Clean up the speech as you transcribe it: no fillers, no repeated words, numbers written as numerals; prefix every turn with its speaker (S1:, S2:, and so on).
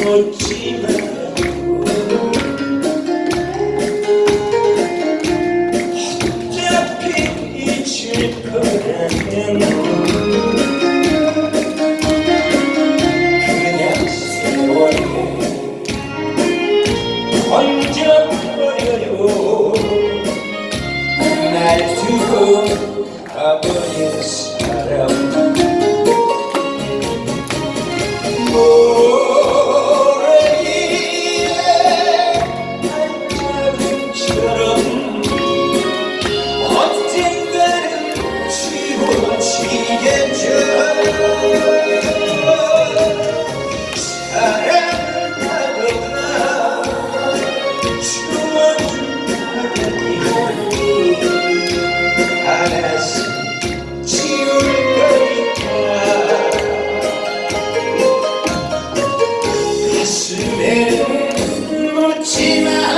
S1: 묻지 말고 어차피 잊을 거라면 그냥 세월에 던져버려요. 날 두고 가버린 사람 가슴에 묻지 마.